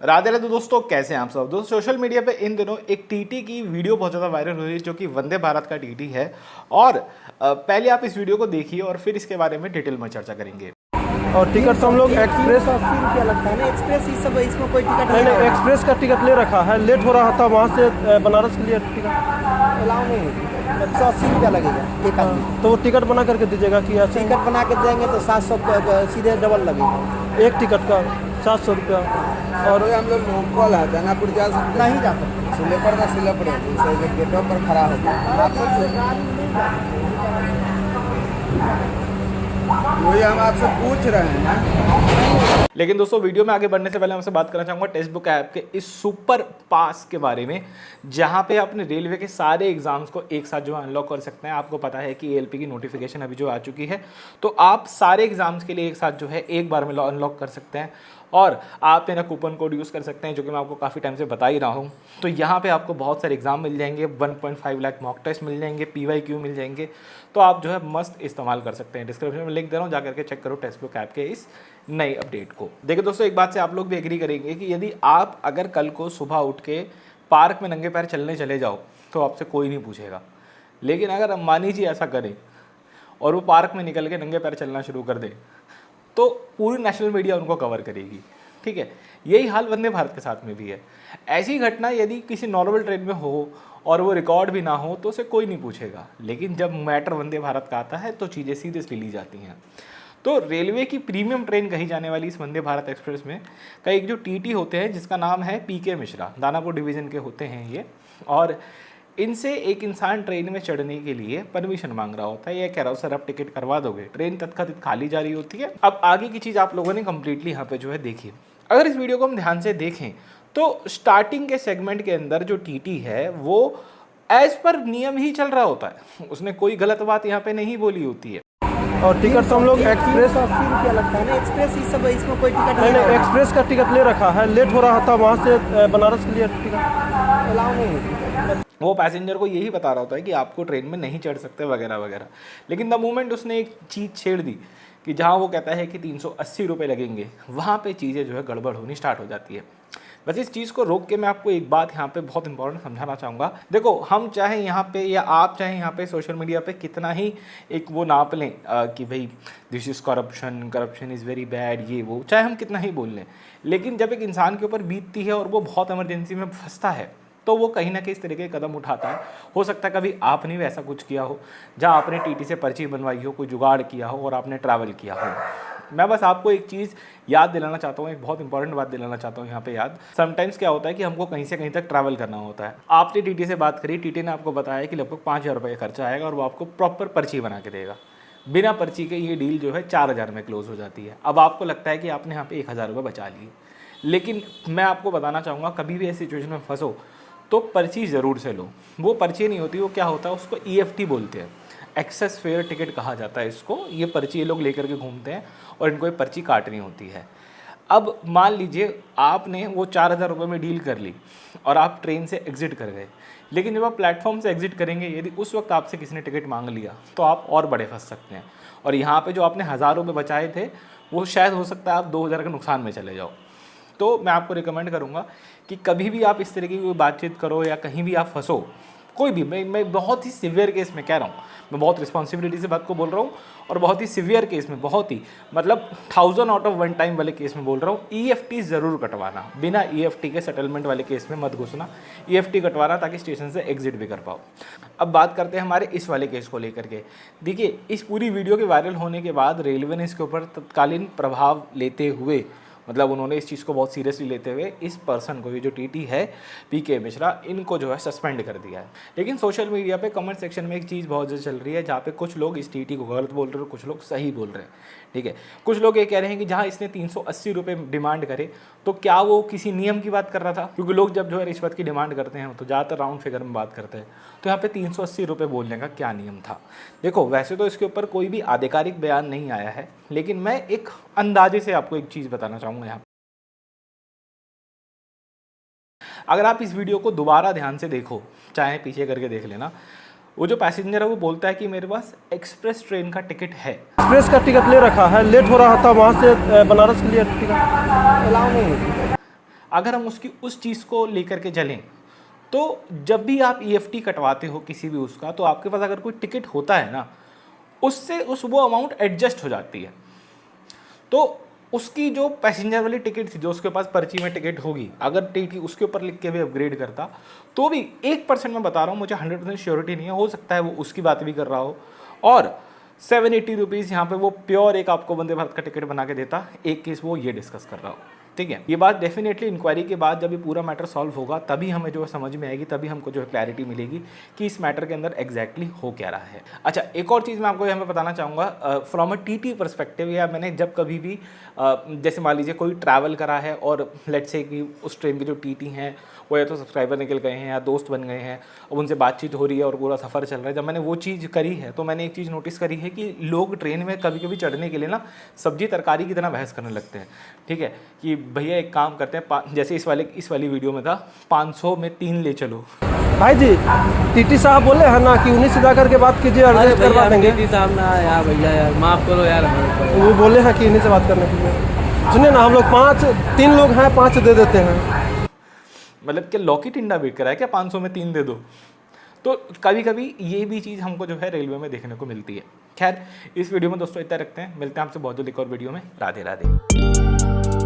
राधे राधे दोस्तों, कैसे हैं आप सब। दोस्तों सोशल मीडिया पे इन दिनों एक टीटी की वीडियो बहुत ज़्यादा वायरल हुई है जो कि वंदे भारत का टीटी है। और पहले आप इस वीडियो को देखिए और फिर इसके बारे में डिटेल में चर्चा करेंगे। और टिकट तो हम लोग एक्सप्रेस 80 रुपया लगता है ना। एक्सप्रेस ही सब, इसमें कोई टिकट नहीं नहीं एक्सप्रेस का टिकट ले रखा है। लेट हो रहा था वहाँ से बनारस के लिए टिकट अलाउ नहीं है। 180 रुपया लगेगा एक आदमी। तो वो टिकट बना करके दीजिएगा कि ऐसे टिकट बना के देंगे तो 700 सीधे डबल लगेगा एक टिकट का 700 रुपया। और हम लोग लोकल है दानापुर जा सकते नहीं जा सकते। स्लीपर का स्लीपर है गेटों पर खड़ा होगा। वही हम आपसे पूछ रहे हैं ना। लेकिन दोस्तों वीडियो में आगे बढ़ने से पहले हमसे बात करना चाहूँगा टेक्स्ट बुक ऐप के इस सुपर पास के बारे में, जहाँ पे अपने रेलवे के सारे एग्जाम्स को एक साथ जो है अनलॉक कर सकते हैं। आपको पता है कि एएलपी की नोटिफिकेशन अभी जो आ चुकी है, तो आप सारे एग्जाम्स के लिए एक साथ जो है एक बार में अनलॉक कर सकते हैं। और आप मेरा कूपन कोड यूज़ कर सकते हैं, जो कि मैं आपको काफ़ी टाइम से बता ही रहा हूँ। तो यहाँ पे आपको बहुत सारे एग्जाम मिल जाएंगे, 1.5 लाख मॉक टेस्ट मिल जाएंगे, PYQ मिल जाएंगे। तो आप जो है मस्त इस्तेमाल कर सकते हैं। डिस्क्रिप्शन में लिंक दे रहा हूँ, जाकर के चेक करो टेक्स्ट बुक ऐप के इस नई अपडेट को। देखिए दोस्तों, एक बात से आप लोग भी एग्री करेंगे कि यदि आप अगर कल को सुबह उठ के पार्क में नंगे पैर चलने चले जाओ तो आपसे कोई नहीं पूछेगा। लेकिन अगर अंबानी जी ऐसा करें और वो पार्क में निकल के नंगे पैर चलना शुरू कर दे तो पूरी नेशनल मीडिया उनको कवर करेगी। ठीक है, यही हाल वंदे भारत के साथ में भी है। ऐसी घटना यदि किसी नॉर्मल ट्रेन में हो और वो रिकॉर्ड भी ना हो तो उसे कोई नहीं पूछेगा। लेकिन जब मैटर वंदे भारत का आता है तो चीज़ें सीरियसली ली जाती हैं। तो रेलवे की प्रीमियम ट्रेन कही जाने वाली इस वंदे भारत एक्सप्रेस में का एक जो टीटी होते हैं, जिसका नाम है PK मिश्रा, दानापुर डिवीज़न के होते हैं ये। और इनसे एक इंसान ट्रेन में चढ़ने के लिए परमिशन मांग रहा होता है। ये कह रहा हो सर आप टिकट करवा दोगे, ट्रेन तत्कालिक खाली जा रही होती है। अब आगे की चीज़ आप लोगों ने कंप्लीटली यहाँ पे जो है देखी। अगर इस वीडियो को हम ध्यान से देखें तो स्टार्टिंग के सेगमेंट के अंदर जो टीटी है वो एज पर नियम ही चल रहा होता है। उसने कोई गलत बात यहाँ पे नहीं बोली होती है। और टिकट तो हम लोग एक्सप्रेस 80 रुपया लगता है ना। एक्सप्रेस ही सब, इसमें कोई टिकट नहीं नहीं एक्सप्रेस का टिकट ले रखा है। लेट हो रहा था वहाँ से बनारस के लिए टिकट अलाउ नहीं है। वो पैसेंजर को यही बता रहा होता है कि आपको ट्रेन में नहीं चढ़ सकते वगैरह वगैरह। लेकिन द मोमेंट उसने एक चीज़ छेड़ दी कि जहाँ वो कहता है कि 380 रुपये लगेंगे, वहाँ पे चीज़ें जो है गड़बड़ होनी स्टार्ट हो जाती है। बस इस चीज़ को रोक के मैं आपको एक बात यहाँ पे बहुत इंपॉर्टेंट समझाना चाहूँगा। देखो, हम चाहे यहाँ पे या आप चाहे यहाँ पे सोशल मीडिया पे कितना ही एक वो नाप लें कि भाई this is corruption is very bad, ये वो, चाहे हम कितना ही बोल लें, लेकिन जब एक इंसान के ऊपर बीतती है और वो बहुत इमरजेंसी में फंसता है तो वो कहीं ना कहीं इस तरीके के कदम उठाता है। हो सकता है कभी आपने भी ऐसा कुछ किया हो जहाँ आपने टीटी से पर्ची बनवाई हो, कोई जुगाड़ किया हो और आपने ट्रैवल किया हो। मैं बस आपको एक चीज़ याद दिलाना चाहता हूँ, एक बहुत इंपॉर्टेंट बात दिलाना चाहता हूँ यहाँ पे याद। समटाइम्स क्या होता है कि हमको कहीं से कहीं तक ट्रैवल करना होता है। आपने टीटी से बात करी, टीटी ने आपको बताया कि लगभग 5,000 रुपये का खर्चा आएगा और वो आपको प्रॉपर पर्ची बना के देगा। बिना पर्ची के ये डील जो है 4,000 में क्लोज हो जाती है। अब आपको लगता है कि आपने यहाँ पे 1,000 रुपये बचा लिए। लेकिन मैं आपको बताना चाहूँगा, कभी भी ऐसी सिचुएशन में फंसो तो पर्ची ज़रूर से लो। वो पर्ची नहीं होती, वो क्या होता है, उसको EFT बोलते हैं, एक्सेस फेयर टिकट कहा जाता है इसको। ये पर्ची ये लोग लेकर के घूमते हैं और इनको ये पर्ची काटनी होती है। अब मान लीजिए आपने वो 4,000 रुपये में डील कर ली और आप ट्रेन से एग्ज़िट कर गए। लेकिन जब आप प्लेटफॉर्म से एग्ज़िट करेंगे, यदि उस वक्त आपसे किसी ने टिकट मांग लिया तो आप और बड़े फंस सकते हैं। और यहाँ पर जो आपने 1,000 रुपये बचाए थे वो शायद हो सकता है आप 2,000 के नुकसान में चले जाओ। तो मैं आपको रिकमेंड करूँगा कि कभी भी आप इस तरीके की कोई बातचीत करो या कहीं भी आप फंसो, कोई भी, मैं बहुत ही सिवियर केस में कह रहा हूँ, मैं बहुत रिस्पॉन्सिबिलिटी से बात को बोल रहा हूँ और बहुत ही सिवियर केस में, बहुत ही मतलब 1000 आउट ऑफ 1 टाइम वाले केस में बोल रहा हूँ, EFT ज़रूर कटवाना। बिना EFT के सेटलमेंट वाले केस में मत घुसना, EFT कटवाना ताकि स्टेशन से एग्जिट भी कर पाओ। अब बात करते हैं हमारे इस वाले केस को लेकर के। देखिए, इस पूरी वीडियो के वायरल होने के बाद रेलवे ने इसके ऊपर तत्कालीन प्रभाव लेते हुए, मतलब उन्होंने इस चीज़ को बहुत सीरियसली लेते हुए इस पर्सन को, ये जो टीटी है PK मिश्रा, इनको जो है सस्पेंड कर दिया है। लेकिन सोशल मीडिया पे कमेंट सेक्शन में एक चीज़ बहुत ज़्यादा चल रही है, जहाँ पे कुछ लोग इस टीटी को गलत बोल रहे हैं, कुछ लोग सही बोल रहे हैं। ठीक है, कुछ लोग ये कह रहे हैं कि जहाँ इसने 380 रुपये डिमांड करे तो क्या वो किसी नियम की बात कर रहा था, क्योंकि लोग जब जो है रिश्वत की डिमांड करते हैं तो ज़्यादातर राउंड फिगर में बात करते हैं। तो यहाँ पे 380 रुपये बोलने का क्या नियम था। देखो, वैसे तो इसके ऊपर कोई भी आधिकारिक बयान नहीं आया है, लेकिन मैं एक अंदाजे से आपको एक चीज़ बताना चाहूँगा यहाँ। अगर आप इस वीडियो को दोबारा ध्यान से देखो, चाहे पीछे करके देख लेना, वो जो पैसेंजर है वो बोलता है कि मेरे पास एक्सप्रेस ट्रेन का टिकट है। एक्सप्रेस का टिकट ले रखा है। लेट हो रहा था वहाँ से बनारस के लिए टिकट अलाउ नहीं है। अगर हम उसकी उस चीज़ को लेकर के चलें तो जब भी आप EFT कटवाते हो किसी भी उसका, तो आपके पास अगर कोई टिकट होता है ना, उससे वो अमाउंट एडजस्ट हो जाती है। तो उसकी जो पैसेंजर वाली टिकट थी, जो उसके पास पर्ची में टिकट होगी, अगर टीटी उसके ऊपर लिख के भी अपग्रेड करता तो भी 1% मैं बता रहा हूँ, मुझे 100% श्योरिटी नहीं है, हो सकता है वो उसकी बात भी कर रहा हो, और 780 रुपीज़ यहाँ पे वो प्योर एक आपको वंदे भारत का टिकट बना के देता। एक केस वो ये डिस्कस कर रहा हो, ठीक है। ये बात डेफिनेटली इंक्वायरी के बाद जब ये पूरा मैटर सॉल्व होगा तभी हमें जो है समझ में आएगी, तभी हमको जो है क्लैरिटी मिलेगी कि इस मैटर के अंदर एग्जैक्टली हो क्या रहा है। अच्छा, एक और चीज़ मैं आपको यहाँ पे बताना चाहूँगा फ्रॉम अ टीटी पर्सपेक्टिव, या मैंने जब कभी भी जैसे मान लीजिए कोई ट्रैवल करा है और लेट्स से कि उस ट्रेन के जो टीटी हैं वो या तो सब्सक्राइबर निकल गए हैं या दोस्त बन गए हैं, अब उनसे बातचीत हो रही है और पूरा सफ़र चल रहा है, जब मैंने वो चीज़ करी है तो मैंने एक चीज़ नोटिस करी है कि लोग ट्रेन में कभी कभी चढ़ने के लिए ना सब्जी तरकारी की तरह बहस करने लगते हैं, ठीक है, कि भैया एक काम करते हैं, जैसे इस वाली वीडियो में था 500 में 3 ले चलो। भाई जी, टीटी साहब बोले हैं ना कि उन्हीं से जा करके बात कीजिए, एडजस्ट करवा देंगे। टीटी साहब ना यार, भैया यार माफ़ करो यार हमारे को। वो बोले हैं कि इन्हीं से बात करने के लिए। सुनिए ना, हम लोग 3 लोग हैं, 5 दे देते हैं। मतलब क्या लॉकी टिंडा बेच कर है क्या 500 में 3 दे दो? तो कभी कभी ये भी चीज़ हमको जो है रेलवे में देखने को मिलती है। खैर, इस वीडियो में दोस्तों इतना रखते हैं, मिलते हैं आपसे बहुत जल्द एक और वीडियो में। राधे राधे।